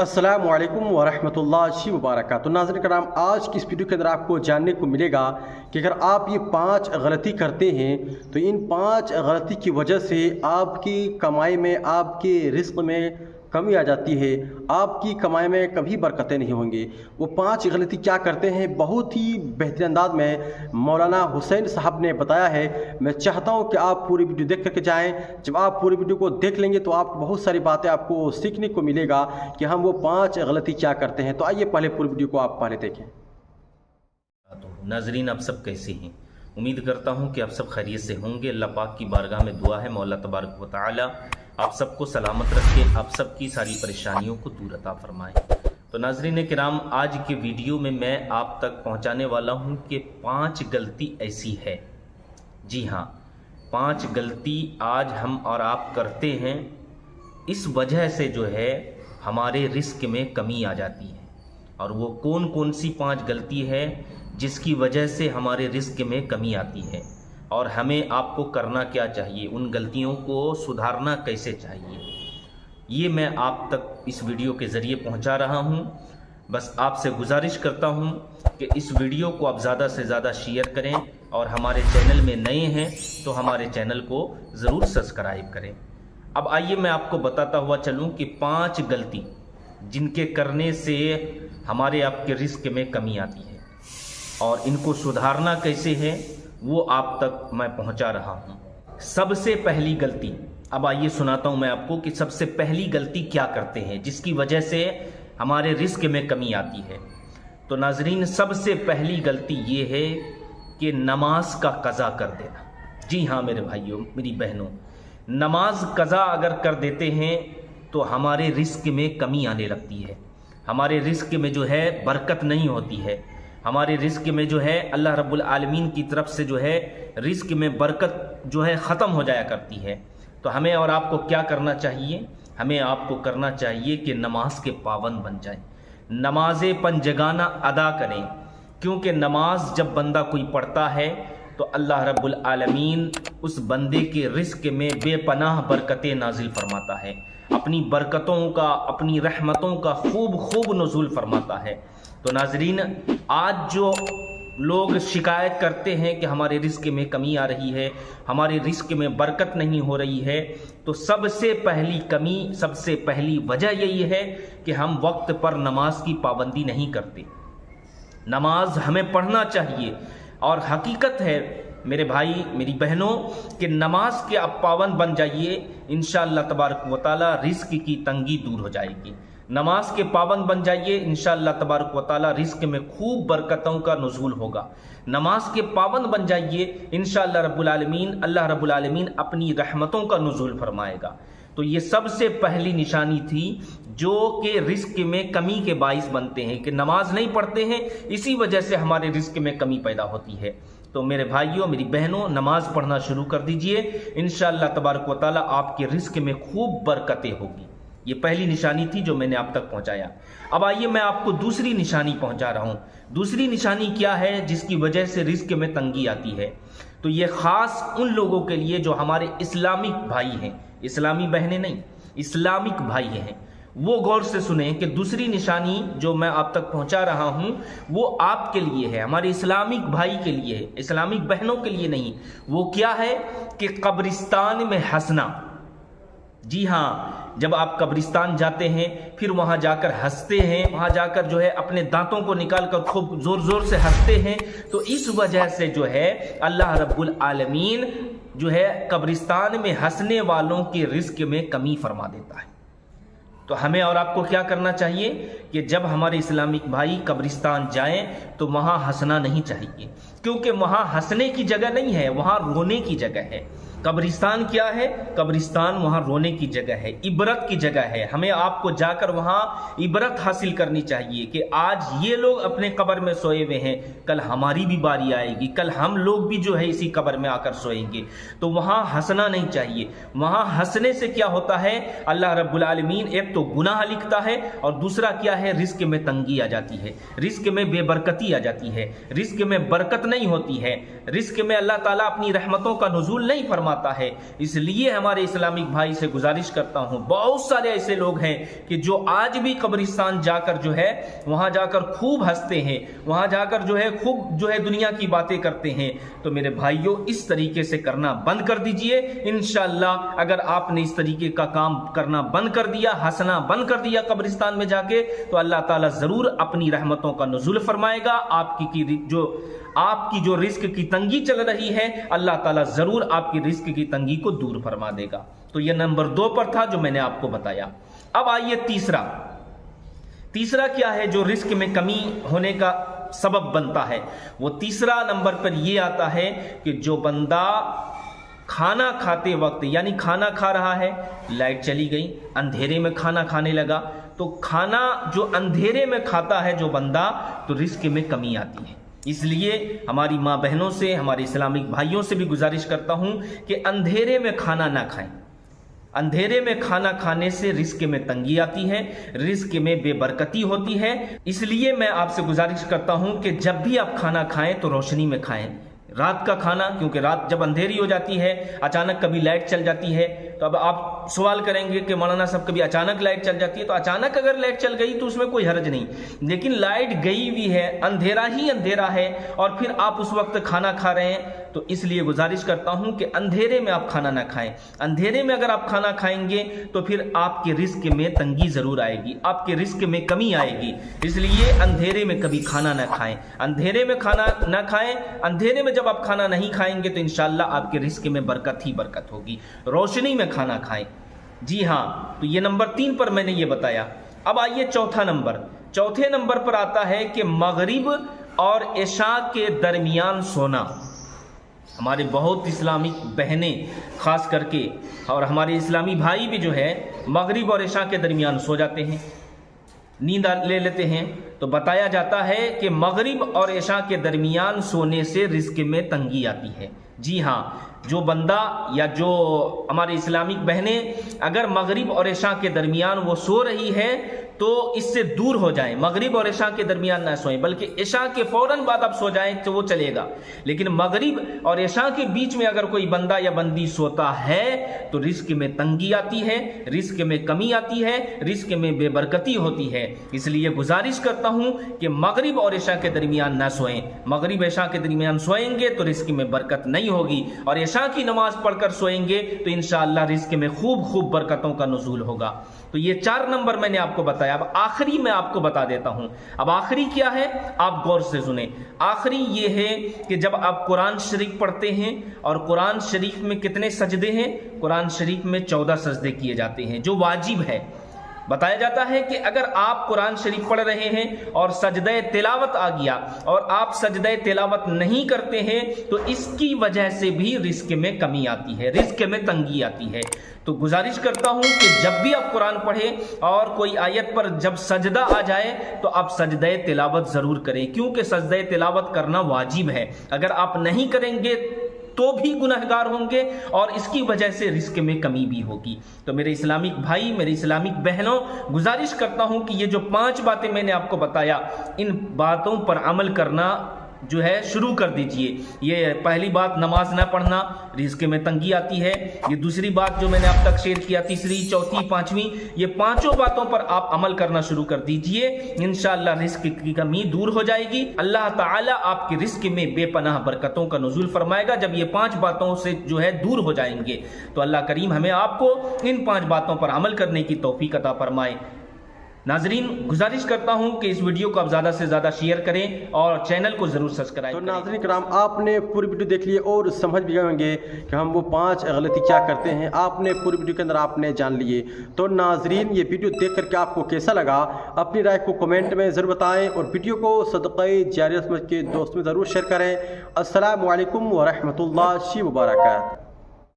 अस्सलामु अलैकुम वरहमतुल्लाहि वबरकातुहू। तो नाज़रीन कराम, आज की इस वीडियो के अंदर आपको जानने को मिलेगा कि अगर आप ये 5 गलती करते हैं तो इन 5 गलती की वजह से आपकी कमाई में, आपके रिस्क में कमी आ जाती है, आपकी कमाई में कभी बरकतें नहीं होंगी। वो 5 गलती क्या करते हैं, बहुत ही बेहतरीन अंदाज में मौलाना हुसैन साहब ने बताया है। मैं चाहता हूं कि आप पूरी वीडियो देख करके जाएं। जब आप पूरी वीडियो को देख लेंगे तो आपको बहुत सारी बातें आपको सीखने को मिलेगा कि हम वो 5 गलती क्या करते हैं। तो आइए पहले पूरी वीडियो को आप पहले देखें। नाजरीन, आप सब कैसे हैं? उम्मीद करता हूं कि आप सब खैरियत से होंगे। अल्लाह पाक की बारगाह में दुआ है, मौला तबारक व तआला आप सबको सलामत रखे, आप सबकी सारी परेशानियों को दूर अता फरमाए। तो नाजरीन किराम, आज के वीडियो में मैं आप तक पहुंचाने वाला हूं कि 5 गलती ऐसी है, जी हाँ 5 गलती आज हम और आप करते हैं, इस वजह से जो है हमारे रिस्क में कमी आ जाती है। और वो कौन कौन सी 5 गलती है जिसकी वजह से हमारे रिस्क में कमी आती है और हमें आपको करना क्या चाहिए, उन गलतियों को सुधारना कैसे चाहिए, ये मैं आप तक इस वीडियो के ज़रिए पहुंचा रहा हूं। बस आपसे गुजारिश करता हूं कि इस वीडियो को आप ज़्यादा से ज़्यादा शेयर करें और हमारे चैनल में नए हैं तो हमारे चैनल को ज़रूर सब्सक्राइब करें। अब आइए मैं आपको बताता हुआ चलूं कि 5 गलती जिनके करने से हमारे आपके रिस्क में कमी आती है और इनको सुधारना कैसे है वो आप तक मैं पहुंचा रहा हूं। सबसे पहली गलती, अब आइए सुनाता हूं मैं आपको कि सबसे पहली गलती क्या करते हैं जिसकी वजह से हमारे रिस्क में कमी आती है। तो नाजरीन, सबसे पहली गलती ये है कि नमाज का कज़ा कर देना। जी हाँ मेरे भाइयों, मेरी बहनों, नमाज कज़ा अगर कर देते हैं तो हमारे रिस्क में कमी आने लगती है, हमारे रिस्क में जो है बरकत नहीं होती है, हमारे रिस्क में जो है अल्लाह रब्बुल आलमीन की तरफ से जो है रिस्क में बरकत जो है ख़त्म हो जाया करती है। तो हमें और आपको क्या करना चाहिए? हमें आपको करना चाहिए कि नमाज के पाबंद बन जाएं, नमाज़ें पंजगाना अदा करें, क्योंकि नमाज जब बंदा कोई पढ़ता है तो अल्लाह रब्बुल आलमीन उस बंदे के रिस्क में बेपनाह बरकतें नाजिल फरमाता है, अपनी बरकतों का, अपनी रहमतों का खूब नुज़ूल फरमाता है। तो नाजरीन, आज जो लोग शिकायत करते हैं कि हमारे रिस्क में कमी आ रही है, हमारे रिस्क में बरकत नहीं हो रही है, तो सबसे पहली कमी, सबसे पहली वजह यही है कि हम वक्त पर नमाज की पाबंदी नहीं करते। नमाज हमें पढ़ना चाहिए और हकीकत है मेरे भाई मेरी बहनों कि नमाज के आप पाबंद बन जाइए, इंशाअल्लाह तबारक व तआला रिस्क की तंगी दूर हो जाएगी। नमाज के पाबंद बन जाइए, इंशाअल्लाह तबारक व तआला रिस्क में खूब बरकतों का नुज़ूल होगा। नमाज के पाबंद बन जाइए, इंशाअल्लाह अल्लाह रब्बुल आलमीन अपनी रहमतों का नुज़ूल फरमाएगा। तो ये सबसे पहली निशानी थी जो कि रिस्क में कमी के बाइस बनते हैं कि नमाज नहीं पढ़ते हैं, इसी वजह से हमारे रिस्क में कमी पैदा होती है। तो मेरे भाइयों मेरी बहनों, नमाज पढ़ना शुरू कर दीजिए, इंशाअल्लाह तबारक व तआला आपके रिस्क में खूब बरकतें होगी। ये पहली निशानी थी जो मैंने आप तक पहुंचाया। अब आइए मैं आपको दूसरी निशानी पहुंचा रहा हूं। दूसरी निशानी क्या है जिसकी वजह से रिस्क में तंगी आती है? तो ये खास उन लोगों के लिए जो हमारे इस्लामिक भाई हैं, इस्लामी बहनें नहीं, इस्लामिक भाई हैं, वो गौर से सुने कि दूसरी निशानी जो मैं आप तक पहुंचा रहा हूं वो आपके लिए है, हमारे इस्लामिक भाई के लिए है, इस्लामिक बहनों के लिए नहीं। वो क्या है कि कब्रिस्तान में हंसना। जी हाँ, जब आप कब्रिस्तान जाते हैं फिर वहां जाकर हंसते हैं, वहां जाकर जो है अपने दांतों को निकालकर खूब जोर जोर से हंसते हैं, तो इस वजह से जो है अल्लाह रब्बुल आलमीन जो है कब्रिस्तान में हंसने वालों के रिस्क में कमी फरमा देता है। तो हमें और आपको क्या करना चाहिए कि जब हमारे इस्लामिक भाई कब्रिस्तान जाएं तो वहां हंसना नहीं चाहिए, क्योंकि वहां हंसने की जगह नहीं है, वहां रोने की जगह है। कब्रिस्तान क्या है? कब्रिस्तान वहाँ रोने की जगह है, इबरत की जगह है। हमें आपको जाकर वहाँ इबरत हासिल करनी चाहिए कि आज ये लोग अपने कब्र में सोए हुए हैं, कल हमारी भी बारी आएगी, कल हम लोग भी जो है इसी कब्र में आकर सोएंगे। तो वहाँ हंसना नहीं चाहिए। वहाँ हंसने से क्या होता है, अल्लाह रब्बुल आलमीन एक तो गुनाह लिखता है और दूसरा क्या है, रिस्क में तंगी आ जाती है, रिस्क में बेबरकती आ जाती है, रिस्क में बरकत नहीं होती है, रिस्क में अल्लाह ताला अपनी रहमतों का नुज़ूल नहीं फरमा आता है। इसलिए हमारे इस्लामिक भाई से गुजारिश करता हूँ, बहुत सारे ऐसे लोग हैं कि जो आज भी कब्रिस्तान जाकर जो है वहाँ जाकर खूब हंसते हैं, वहाँ जाकर जो है खूब जो है दुनिया की बातें करते हैं। तो मेरे भाइयों, इस तरीके से करना बंद कर दीजिए। इंशाअल्लाह अगर आपने इस तरीके का काम करना बंद कर दिया, हंसना बंद कर दिया कब्रिस्तान में जाके, तो अल्लाह ताला ज़रूर अपनी रहमतों का नुज़ुल फरमाएगा। आपकी जो रिस्क की तंगी चल रही है, अल्लाह ताला ज़रूर आपकी रिस्क की तंगी को दूर फरमा देगा। तो ये नंबर 2 पर था जो मैंने आपको बताया। अब आइए तीसरा क्या है जो रिस्क में कमी होने का सबब बनता है। वो तीसरा नंबर पर ये आता है कि जो बंदा खाना खाते वक्त, यानी खाना खा रहा है, लाइट चली गई, अंधेरे में खाना खाने लगा, तो खाना जो अंधेरे में खाता है जो बंदा, तो रिस्क में कमी आती है। इसलिए हमारी माँ बहनों से, हमारे इस्लामिक भाइयों से भी गुजारिश करता हूँ कि अंधेरे में खाना ना खाएं। अंधेरे में खाना खाने से रिस्क में तंगी आती है, रिस्क में बेबरकती होती है। इसलिए मैं आपसे गुजारिश करता हूँ कि जब भी आप खाना खाएं तो रोशनी में खाएं। रात का खाना, क्योंकि रात जब अंधेरी हो जाती है, अचानक कभी लाइट चल जाती है, तो अब आप सवाल करेंगे कि मौलाना साहब कभी अचानक लाइट चल जाती है, तो अचानक अगर लाइट चल गई तो उसमें कोई हर्ज नहीं, लेकिन लाइट गई भी है, अंधेरा ही अंधेरा है और फिर आप उस वक्त खाना खा रहे हैं, तो इसलिए गुजारिश करता हूं कि अंधेरे में आप खाना ना खाएं। अंधेरे में अगर आप खाना खाएंगे तो फिर आपके रिस्क में तंगी जरूर आएगी, आपके रिस्क में कमी आएगी। इसलिए अंधेरे में कभी खाना ना खाएं, अंधेरे में खाना ना खाएं। अंधेरे में जब आप खाना नहीं खाएंगे तो इंशाअल्लाह आपके रिस्क में बरकत ही बरकत होगी। रोशनी में खाना खाएं। जी हाँ, तो ये नंबर 3 पर मैंने ये बताया। अब आइए चौथे नंबर पर आता है कि मगरिब और इशा के दरमियान सोना। हमारे बहुत इस्लामिक बहनें खास करके और हमारे इस्लामी भाई भी जो है मगरिब और इशा के दरमियान सो जाते हैं, नींद ले लेते हैं। तो बताया जाता है कि मगरिब और इशा के दरमियान सोने से रिस्क में तंगी आती है। जी हाँ, जो बंदा या जो हमारे इस्लामिक बहनें अगर मगरिब और इशा के दरमियान वो सो रही है तो इससे दूर हो जाएं। मगरिब और इशा के दरमियान ना सोएं, बल्कि इशा के फौरन बाद आप सो जाएं तो वो चलेगा। लेकिन मगरिब और इशा के बीच में अगर कोई बंदा या बंदी सोता है तो रिस्क में तंगी आती है, रिस्क में कमी आती है, रिस्क में बेबरकती होती है। इसलिए गुजारिश करता हूं कि मगरिब और इशा के दरमियान ना सोएं। मगरिब इशा के दरमियान सोएंगे तो रिस्क में बरकत नहीं होगी, और इशा की नमाज पढ़कर सोएंगे तो इंशाअल्लाह रिस्क में खूब बरकतों का नुज़ूल होगा। तो ये 4 नंबर मैंने आपको बताया। अब आखिरी मैं आपको बता देता हूं। अब आखिरी क्या है, आप गौर से सुने। आखिरी ये है कि जब आप कुरान शरीफ पढ़ते हैं, और कुरान शरीफ में कितने सजदे हैं? कुरान शरीफ में 14 सजदे किए जाते हैं, जो वाजिब है। बताया जाता है कि अगर आप कुरान शरीफ पढ़ रहे हैं और सजदे तिलावत आ गया और आप सजदे तिलावत नहीं करते हैं तो इसकी वजह से भी रिस्क में कमी आती है, रिस्क में तंगी आती है। तो गुजारिश करता हूं कि जब भी आप कुरान पढ़ें और कोई आयत पर जब सजदा आ जाए तो आप सजदे तिलावत जरूर करें, क्योंकि सजदे तिलावत करना वाजिब है। अगर आप नहीं करेंगे तो भी गुनहगार होंगे और इसकी वजह से रिस्क में कमी भी होगी। तो मेरे इस्लामिक भाई, मेरे इस्लामिक बहनों, गुजारिश करता हूं कि ये जो 5 बातें मैंने आपको बताया, इन बातों पर अमल करना जो है शुरू कर दीजिए। ये पहली बात, नमाज ना पढ़ना, रिस्क में तंगी आती है। ये दूसरी बात जो मैंने अब तक शेयर किया, तीसरी, चौथी, 5वीं, ये 5 बातों पर आप अमल करना शुरू कर दीजिए। इंशाअल्लाह रिस्क की कमी दूर हो जाएगी। अल्लाह ताला आपके रिस्क में बेपनाह बरकतों का नुज़ूल फरमाएगा। जब ये 5 बातों से जो है दूर हो जाएंगे तो अल्लाह करीम हमें आपको इन 5 बातों पर अमल करने की तौफीक अता फरमाए। नाजरीन, गुजारिश करता हूं कि इस वीडियो को आप ज़्यादा से ज़्यादा शेयर करें और चैनल को ज़रूर सब्सक्राइब करें। तो नाजरीन कराम, आपने पूरी वीडियो देख ली और समझ भी गए होंगे कि हम वो 5 गलती क्या करते हैं। आपने पूरी वीडियो के अंदर आपने जान लिए। तो नाजरीन, ये वीडियो देख करके आपको कैसा लगा, अपनी राय को कमेंट में ज़रूर बताएँ और वीडियो को सदक़े जारिया समझ के दोस्तों में ज़रूर शेयर करें। अस्सलामु अलैकुम व रहमतुल्लाहि व बरकातहू।